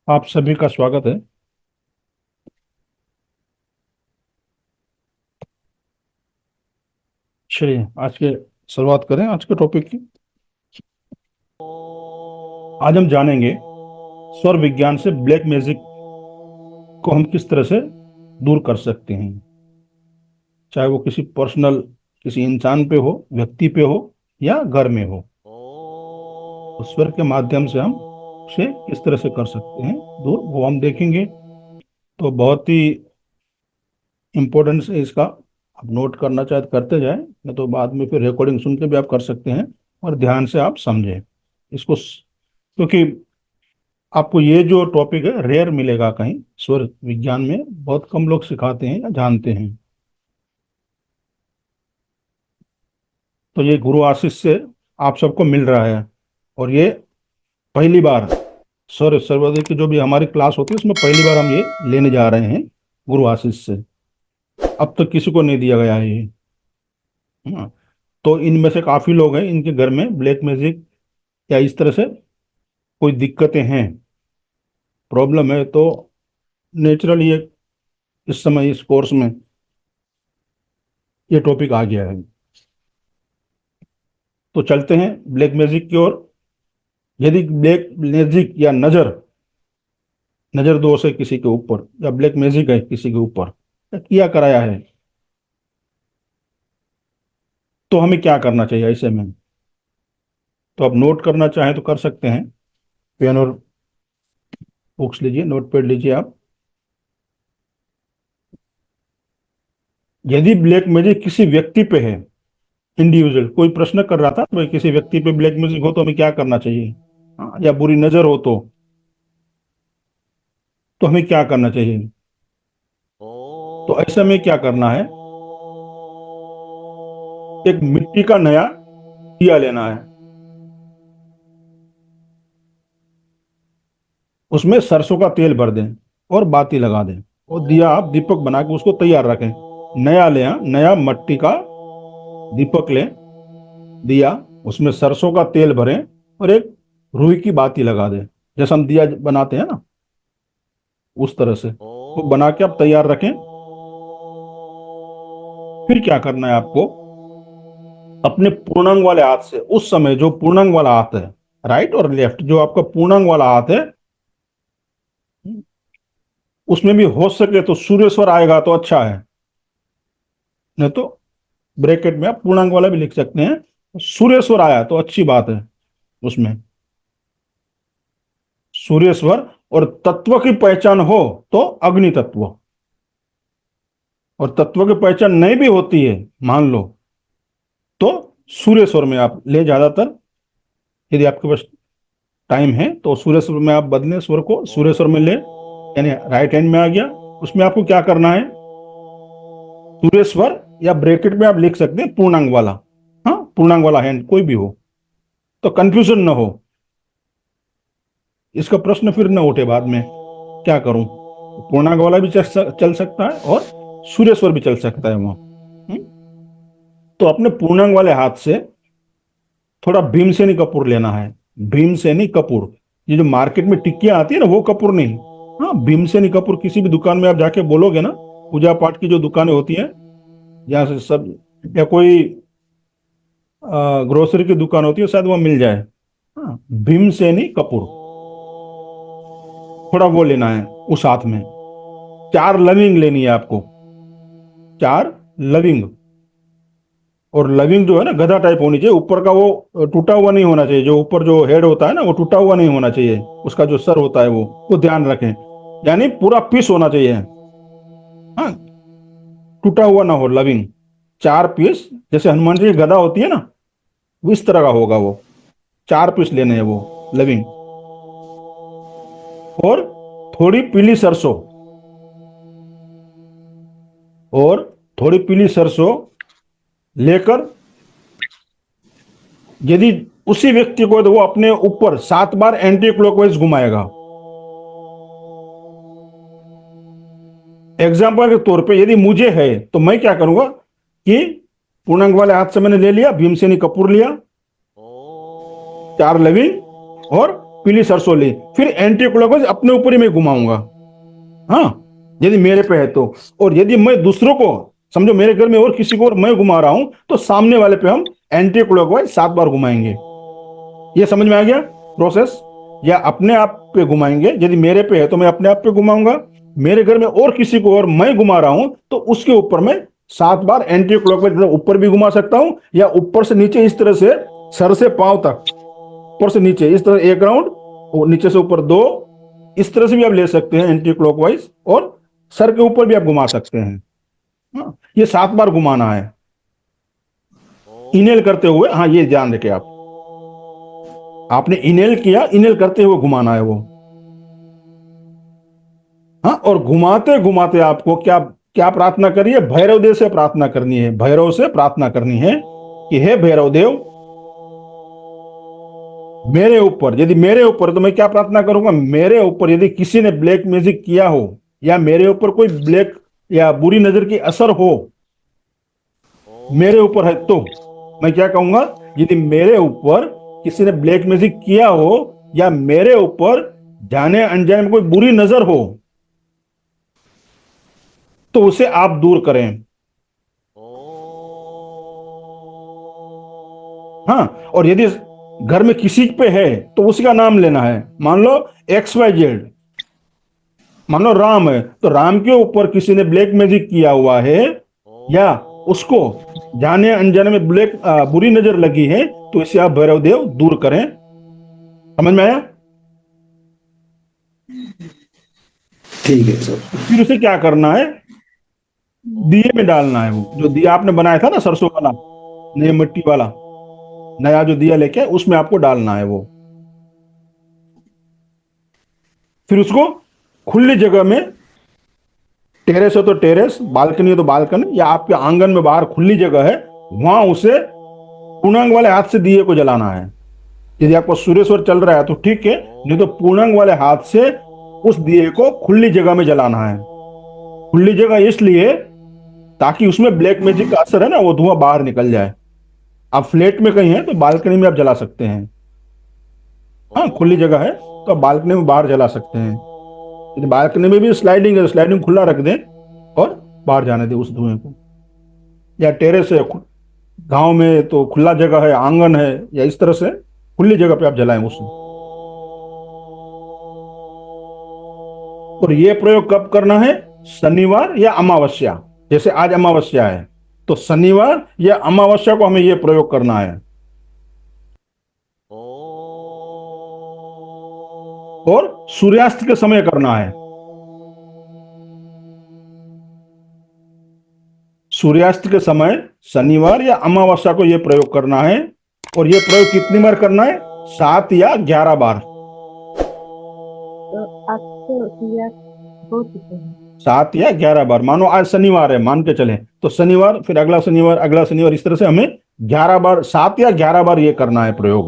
आप सभी का स्वागत है। चलिए आज के शुरुआत करें आज के टॉपिक की। आज हम जानेंगे स्वर विज्ञान से ब्लैक मैजिक को हम किस तरह से दूर कर सकते हैं, चाहे वो किसी पर्सनल किसी इंसान पे हो, व्यक्ति पे हो या घर में हो। तो स्वर के माध्यम से हम उसे किस तरह से कर सकते हैं दूर, वो हम देखेंगे। तो बहुत ही इम्पोर्टेंस है इसका। आप नोट करना चाहे तो करते जाएं, नहीं तो बाद में फिर रिकॉर्डिंग सुन के भी आप कर सकते हैं। और ध्यान से आप समझें इसको, क्योंकि आपको ये जो टॉपिक है रेयर मिलेगा कहीं। स्वर विज्ञान में बहुत कम लोग सिखाते हैं या जानते हैं। तो ये गुरु आशीष से आप सबको मिल रहा है। और ये पहली बार स्वर सर्वोदय की जो भी हमारी क्लास होती है उसमें पहली बार हम ये लेने जा रहे हैं गुरु आशीष से। अब तक किसी को नहीं दिया गया है ये। हाँ। तो इनमें से काफी लोग हैं इनके घर में ब्लैक मैजिक या इस तरह से कोई दिक्कतें हैं, प्रॉब्लम है। तो नेचुरली ये इस समय इस कोर्स में ये टॉपिक आ गया है। तो चलते हैं ब्लैक मैजिक की ओर। यदि ब्लैक मैजिक या नजर नजर दोष है किसी के ऊपर, या ब्लैक मैजिक है किसी के ऊपर या किया कराया है, तो हमें क्या करना चाहिए ऐसे में। तो आप नोट करना चाहें तो कर सकते हैं। पेन और बुक्स लीजिए, नोट पैड लीजिए आप। यदि ब्लैक मैजिक किसी व्यक्ति पे है, इंडिविजुअल कोई प्रश्न कर रहा था भाई किसी व्यक्ति पे ब्लैक मैजिक हो तो हमें क्या करना चाहिए। हाँ, या बुरी नजर हो तो हमें क्या करना चाहिए। तो ऐसे में क्या करना है, एक मिट्टी का नया दिया लेना है, उसमें सरसों का तेल भर दें और बाती लगा दें। और दिया आप दीपक बना के उसको तैयार रखें। नया ले, नया मट्टी का दीपक लें, दिया, उसमें सरसों का तेल भरें और एक रुई की बाती लगा दें। जैसे हम दिया बनाते हैं ना, उस तरह से वो बना के आप तैयार रखें। फिर क्या करना है आपको, अपने पूर्णांग वाले हाथ से, उस समय जो पूर्णांग वाला हाथ है, राइट और लेफ्ट, जो आपका पूर्णांग वाला हाथ है, उसमें भी हो सके तो सूर्य स्वर आएगा तो अच्छा है, नहीं तो ब्रैकेट में आप पूर्णांक वाला भी लिख सकते हैं। सूर्य स्वर आया तो अच्छी बात है उसमें, सूर्य स्वर। और तत्व की पहचान हो तो अग्नि तत्व। और तत्व की पहचान नहीं भी होती है मान लो, तो सूर्य स्वर में आप ले। ज्यादातर यदि आपके पास टाइम है तो सूर्य स्वर में आप बदलें, स्वर को सूर्य स्वर में ले, यानी राइट हैंड में आ गया। उसमें आपको क्या करना है, सूर्य स्वर, या ब्रैकेट में आप लिख सकते हैं पूर्णांग वाला। हाँ, पूर्णांग वाला हैंड कोई भी हो तो कंफ्यूजन ना हो, इसका प्रश्न फिर न उठे बाद में क्या करूं। पूर्णांग वाला भी चल सकता है और सूर्य स्वर भी चल सकता है वहां। हम्म? तो अपने पूर्णांग वाले हाथ से थोड़ा भीमसेनी कपूर लेना है। भीमसेनी कपूर, ये जो मार्केट में टिक्कियां आती है ना, वो कपूर नहीं। हाँ, भीमसेनी कपूर किसी भी दुकान में आप जाके बोलोगे ना, पूजा पाठ की जो दुकानें होती हैं जहाँ से सब, या कोई ग्रोसरी की दुकान होती है शायद वहाँ मिल जाए। हाँ, भीमसेनी कपूर, थोड़ा वो लेना है उस हाथ में। 4 लविंग लेनी है आपको, 4 लविंग। और लविंग जो है ना गधा टाइप होनी चाहिए, ऊपर का वो टूटा हुआ नहीं होना चाहिए। जो ऊपर जो हेड होता है ना वो टूटा हुआ नहीं होना चाहिए, उसका जो सर होता है वो ध्यान रखें। यानी पूरा पीस होना चाहिए। हाँ, टूटा हुआ ना हो लविंग। 4 पीस, जैसे हनुमान जी की गदा होती है ना, वो इस तरह का होगा वो। 4 पीस लेने हैं वो लविंग। और थोड़ी पीली सरसों, और थोड़ी पीली सरसों लेकर, यदि उसी व्यक्ति को तो वो अपने ऊपर 7 बार एंटी क्लॉकवाइज घुमाएगा। एग्जाम्पल के तौर पे यदि मुझे है तो मैं क्या करूंगा कि पूर्णांक वाले हाथ से मैंने ले लिया, भीमसेनी कपूर लिया, 4 लविंग और पीली सरसों ली, फिर एंटी क्लॉकवाइज अपने ऊपर ही मैं घुमाऊंगा। हाँ, यदि मेरे पे है तो। और यदि मैं दूसरों को, समझो मेरे घर में और किसी को और मैं घुमा रहा हूं, तो सामने वाले पे हम एंटी क्लॉकवाइज 7 बार घुमाएंगे। ये समझ में आ गया प्रोसेस? या अपने आप पे घुमाएंगे, यदि मेरे पे है तो मैं अपने आप पे घुमाऊंगा, मेरे घर में और किसी को और मैं घुमा रहा हूं तो उसके ऊपर मैं 7 बार एंटी क्लॉकवाइज, ऊपर भी घुमा सकता हूं या ऊपर से नीचे इस तरह से, सर से पांव तक, ऊपर से नीचे इस तरह 1 राउंड और नीचे से ऊपर 2, इस तरह से भी आप ले सकते हैं एंटी क्लॉकवाइज, और सर के ऊपर भी आप घुमा सकते हैं। हाँ, ये 7 बार घुमाना है इनेल करते हुए। हाँ, ये ध्यान रखें आप, आपने इनेल किया, इनेल करते हुए घुमाना है वो। हाँ, और घुमाते घुमाते आपको क्या क्या प्रार्थना करिए? भैरव देव से प्रार्थना करनी है, भैरव से प्रार्थना करनी है कि हे भैरव देव, मेरे ऊपर, यदि मेरे ऊपर, तो मैं क्या प्रार्थना करूंगा? मेरे ऊपर यदि किसी ने ब्लैक मैजिक किया हो, या मेरे ऊपर कोई ब्लैक या बुरी नजर की असर हो मेरे ऊपर है, तो मैं क्या कहूंगा? यदि मेरे ऊपर किसी ने ब्लैक मैजिक किया हो, या मेरे ऊपर जाने अनजाने में कोई बुरी नजर हो, तो उसे आप दूर करें। हाँ, और यदि घर में किसी पे है तो उसका नाम लेना है। मान लो XYZ, मान लो राम है, तो राम के ऊपर किसी ने ब्लैक मैजिक किया हुआ है, या उसको जाने अनजाने में बुरी नजर लगी है, तो इसे आप भैरव देव दूर करें। समझ में आया? ठीक है सर। फिर उसे क्या करना है? दिए में डालना है, वो जो दिया आपने बनाया था ना सरसों वाला, नई मिट्टी वाला, नया जो दिया लेके उसमें आपको डालना है वो। फिर उसको खुली जगह में, टेरेस हो तो टेरेस, बालकनी हो तो बालकनी, या आपके आंगन में बाहर खुली जगह है, वहां उसे पूर्णांग वाले हाथ से दिए को जलाना है। यदि आपको सूर्यस्वर चल रहा है तो ठीक है, नहीं तो पूर्णांग वाले हाथ से उस दिए को खुली जगह में जलाना है। खुली जगह इसलिए ताकि उसमें ब्लैक मैजिक का असर है ना, वो धुआं बाहर निकल जाए। आप फ्लैट में कहीं हैं तो बालकनी में आप जला सकते हैं। हाँ, खुली जगह है तो आप बालकनी में बाहर जला सकते हैं। यदि बालकनी में भी स्लाइडिंग है, स्लाइडिंग खुला रख दें और बाहर जाने दें उस धुएं को। या टेरेस है, गांव में तो खुला जगह है, आंगन है, या इस तरह से खुली जगह पे आप जलाएं उसे। और ये प्रयोग कब करना है? शनिवार या अमावस्या। जैसे आज अमावस्या है, तो शनिवार या अमावस्या को हमें ये प्रयोग करना है। और सूर्यास्त के समय करना है। सूर्यास्त के समय शनिवार या अमावस्या को यह प्रयोग करना है। और यह प्रयोग कितनी बार करना है? 7 या 11 बार। तो आप तो सूर्यास्त हो चुके हैं। 7 या 11 बार। मानो आज शनिवार है, मान के चले, तो शनिवार, फिर अगला शनिवार, अगला शनिवार, इस तरह से हमें 11 बार, 7 या 11 बार ये करना है प्रयोग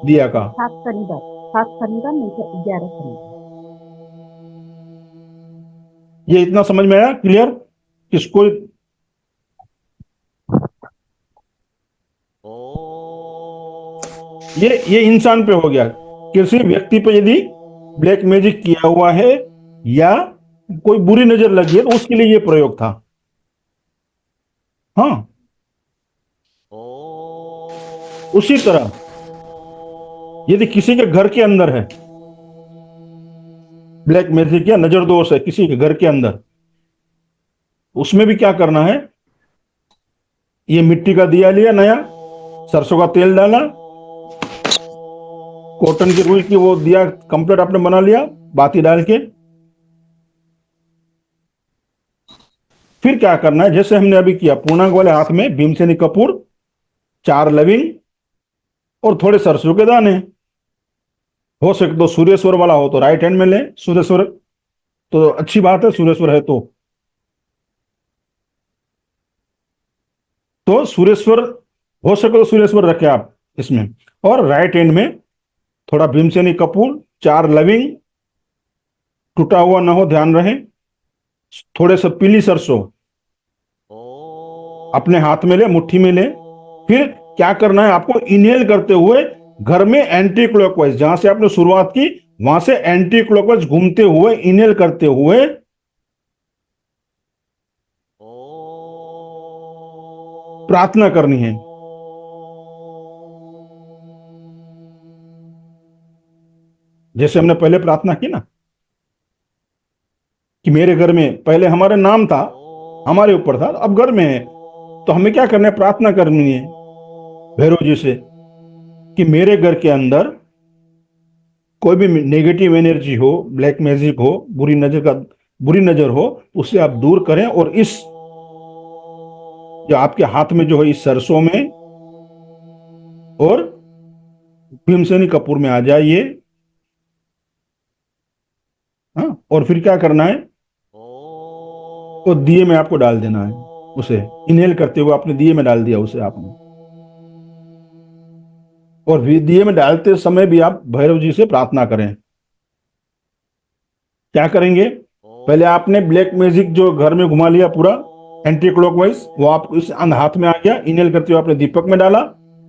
दिया का। 7 शनिवार, 7 शनिवार नहीं तो 11 शनिवार। ये इतना समझ में आया? क्लियर? किसको? ये इंसान पे हो गया। किसी व्यक्ति पे यदि ब्लैक मैजिक किया हुआ है या कोई बुरी नजर लगी है तो उसके लिए ये प्रयोग था। हाँ, उसी तरह यदि किसी के घर के अंदर है ब्लैक मैजिक या नजर दोष है किसी के घर के अंदर, उसमें भी क्या करना है? ये मिट्टी का दिया लिया नया, सरसों का तेल डाला, कॉटन की रुई की वो दिया कंप्लीट आपने बना लिया बाती डाल के। फिर क्या करना है? जैसे हमने अभी किया, पूर्णांक वाले हाथ में भीमसेनी कपूर, 4 लविंग और थोड़े सरसों के दाने। हो सके तो सूर्यस्वर वाला हो तो राइट हैंड में ले, सूर्यस्वर तो अच्छी बात है, सूर्यस्वर है तो सूर्यस्वर, हो सके तो सूर्यस्वर रखे आप इसमें। और राइट हैंड में थोड़ा भीमसेनी कपूर, 4 लविंग, टूटा हुआ ना हो, ध्यान रहे। थोड़े से पीली सरसों अपने हाथ में ले, मुट्ठी में ले। फिर क्या करना है आपको? इनहेल करते हुए घर में एंटी क्लॉकवाइज, जहां से आपने शुरुआत की वहां से एंटी क्लॉकवाइज घूमते हुए, इनहेल करते हुए प्रार्थना करनी है। जैसे हमने पहले प्रार्थना की ना कि मेरे घर में, पहले हमारे नाम था, हमारे ऊपर था, अब घर में है, तो हमें क्या करना है? प्रार्थना करनी है भैरव जी से कि मेरे घर के अंदर कोई भी नेगेटिव एनर्जी हो, ब्लैक मैजिक हो, बुरी नजर हो, उसे आप दूर करें। और इस जो आपके हाथ में जो है, इस सरसों में और भीमसेनी कपूर में आ जाइए। हाँ, और फिर क्या करना है? तो दिए में आपको डाल देना है उसे, इनहेल करते हुए आपने दिए में डाल दिया उसे आपने। और दिए में डालते समय भी आप भैरव जी से प्रार्थना करें। क्या करेंगे? पहले आपने ब्लैक मैजिक जो घर में घुमा लिया पूरा एंटी क्लॉकवाइज, वो आप इस हाथ में आ गया, इनहेल करते हुए आपने दीपक में डाला।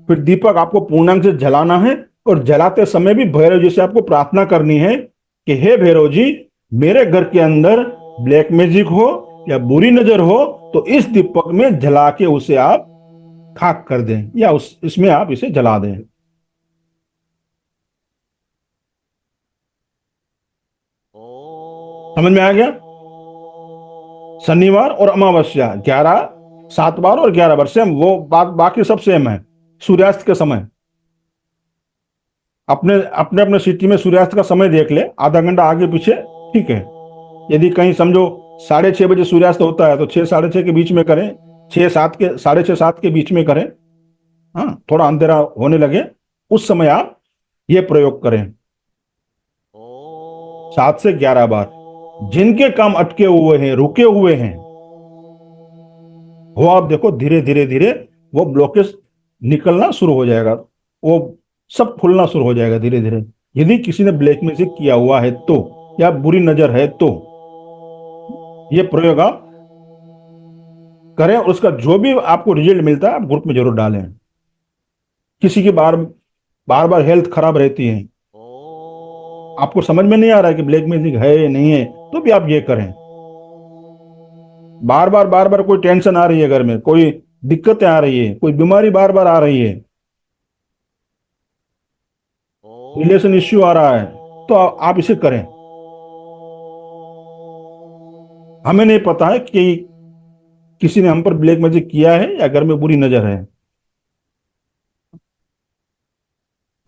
फिर दीपक आपको पूर्णांक से जलाना है, और जलाते समय भी भैरव जी से आपको प्रार्थना करनी है कि हे भैरव जी, मेरे घर के अंदर ब्लैक मैजिक हो या बुरी नजर हो तो इस दीपक में जला के उसे आप खाक कर दें, या इसमें आप इसे जला दें। समझ में आ गया? शनिवार और अमावस्या 11, 7 बार और 11 बार सेम, वो बाकी सब सेम है। सूर्यास्त के समय अपने अपने अपने सिटी में सूर्यास्त का समय देख ले, आधा घंटा आगे पीछे, ठीक है। यदि कहीं समझो 6:30 बजे सूर्यास्त होता है तो 6, 6:30 के बीच में करें, 6, 7 के बीच में करें। हाँ, थोड़ा अंधेरा होने लगे उस समय आप ये प्रयोग करें 7 से 11 बार। जिनके काम अटके हुए हैं, रुके हुए हैं, वो आप देखो धीरे धीरे धीरे वो ब्लॉकेज निकलना शुरू हो जाएगा, वो सब खुलना शुरू हो जाएगा धीरे धीरे। यदि किसी ने ब्लैक मैजिक किया हुआ है तो, या बुरी नजर है तो, ये प्रयोग आप करें। और उसका जो भी आपको रिजल्ट मिलता है आप ग्रुप में जरूर डालें। किसी की बार बार बार हेल्थ खराब रहती है, आपको समझ में नहीं आ रहा है कि ब्लैक मैजिक है या नहीं है, तो भी आप ये करें। बार बार कोई टेंशन आ रही है घर में, कोई दिक्कतें आ रही है, कोई बीमारी बार बार आ रही है, रिलेशन इश्यू आ रहा है, तो आप इसे करें। हमें नहीं पता है कि किसी ने हम पर ब्लैक मैजिक किया है या घर में बुरी नजर है।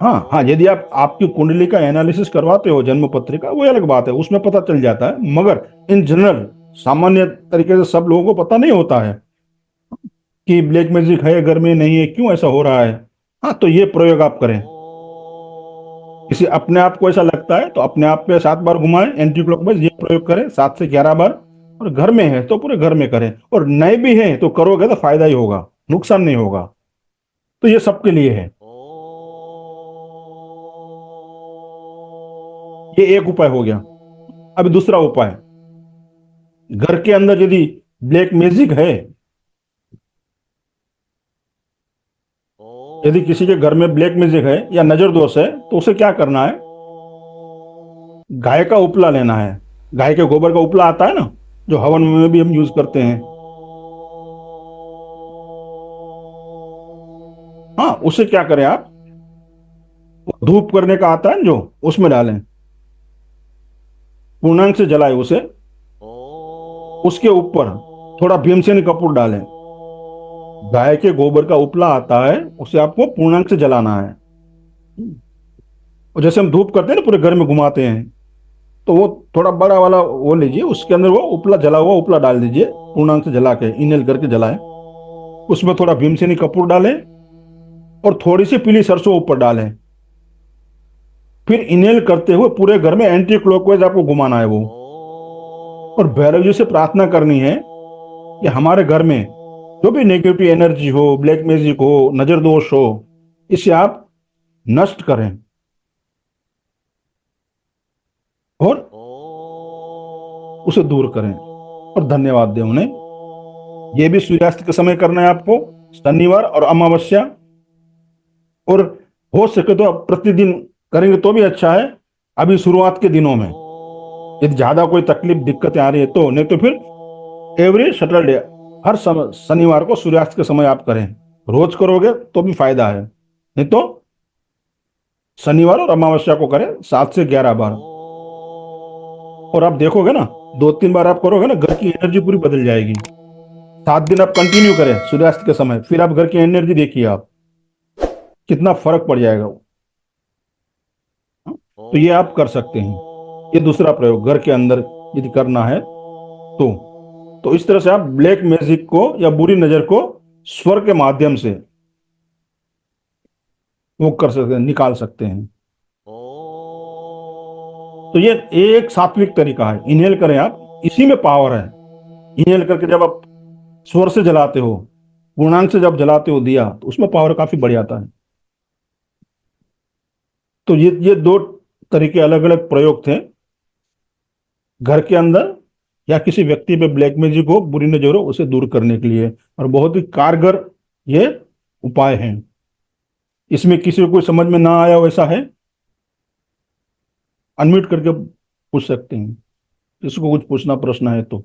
हाँ हाँ, यदि आप आपकी कुंडली का एनालिसिस करवाते हो, जन्म पत्रिका, वो अलग बात है, उसमें पता चल जाता है। मगर इन जनरल, सामान्य तरीके से सब लोगों को पता नहीं होता है कि ब्लैक मैजिक है घर में, नहीं है, क्यों ऐसा हो रहा है। हाँ, तो ये प्रयोग आप करें। किसी अपने आप को ऐसा लगता है तो अपने आप पे 7 बार घुमाएं एंटी क्लॉकवाइज, ये प्रयोग करें 7 से 11 बार। और घर में है तो पूरे घर में करें, और नए भी हैं तो करोगे तो फायदा ही होगा, नुकसान नहीं होगा। तो ये सबके लिए है। ये एक उपाय हो गया। अभी दूसरा उपाय, घर के अंदर यदि ब्लैक मैजिक है, यदि किसी के घर में ब्लैक मैजिक है या नजर दोष है, तो उसे क्या करना है? गाय का उपला लेना है। गाय के गोबर का उपला आता है ना, जो हवन में भी हम यूज करते हैं। हाँ, उसे क्या करें आप, धूप करने का आता है जो, उसमें डालें, पूर्णांक से जलाए उसे। उसके ऊपर थोड़ा भीमसेनी कपूर डालें। गाय के गोबर का उपला आता है, उसे आपको पूर्णांक से जलाना है। और जैसे हम धूप करते हैं ना, पूरे घर में घुमाते हैं, तो वो थोड़ा बड़ा वाला वो लीजिए, उसके अंदर वो उपला, जला हुआ उपला डाल दीजिए, पूर्णांक से जला के, इनहेल करके जलाएं। उसमें थोड़ा भीमसेनी कपूर डालें और थोड़ी सी पीली सरसों ऊपर डालें। फिर इनहेल करते हुए पूरे घर में एंटी क्लॉकवाइज आपको घुमाना है वो। और भैरव जी से प्रार्थना करनी है कि हमारे घर में जो भी नेगेटिव एनर्जी हो, ब्लैक मैजिक हो, नजर दोष हो, इसे आप नष्ट करें। और उसे दूर करें और धन्यवाद दें उन्हें। यह भी सूर्यास्त के समय करना है आपको, शनिवार और अमावस्या। और हो सके तो आप प्रतिदिन करेंगे तो भी अच्छा है, अभी शुरुआत के दिनों में। यदि ज्यादा कोई तकलीफ दिक्कतें आ रही है तो, नहीं तो फिर एवरी सैटरडे, हर समय शनिवार को सूर्यास्त के समय आप करें। रोज करोगे तो भी फायदा है, नहीं तो शनिवार और अमावस्या को करें 7 से 11 बार। और आप देखोगे ना, 2-3 बार आप करोगे ना, घर की एनर्जी पूरी बदल जाएगी। 7 दिन आप कंटिन्यू करें सूर्यास्त के समय, फिर आप घर की एनर्जी देखिए आप, कितना फर्क पड़ जाएगा वो। तो ये आप कर सकते हैं। ये दूसरा प्रयोग घर के अंदर यदि करना है तो इस तरह से आप ब्लैक मैजिक को या बुरी नजर को स्वर के माध्यम से वो कर सकते हैं, निकाल सकते हैं। तो ये एक सात्विक तरीका है, इनहेल करें आप, इसी में पावर है। इनहेल करके जब आप स्वर से जलाते हो, पूर्णांक से जब जलाते हो दिया, तो उसमें पावर काफी बढ़ जाता है। तो ये दो तरीके, अलग अलग प्रयोग थे घर के अंदर या किसी व्यक्ति पे ब्लैक मैजिक हो, बुरी नजर हो, उसे दूर करने के लिए, और बहुत ही कारगर ये उपाय हैं। इसमें किसी को कोई समझ में ना आया वैसा है, अनम्यूट करके पूछ सकते हैं, किसी को कुछ पूछना प्रश्न है तो।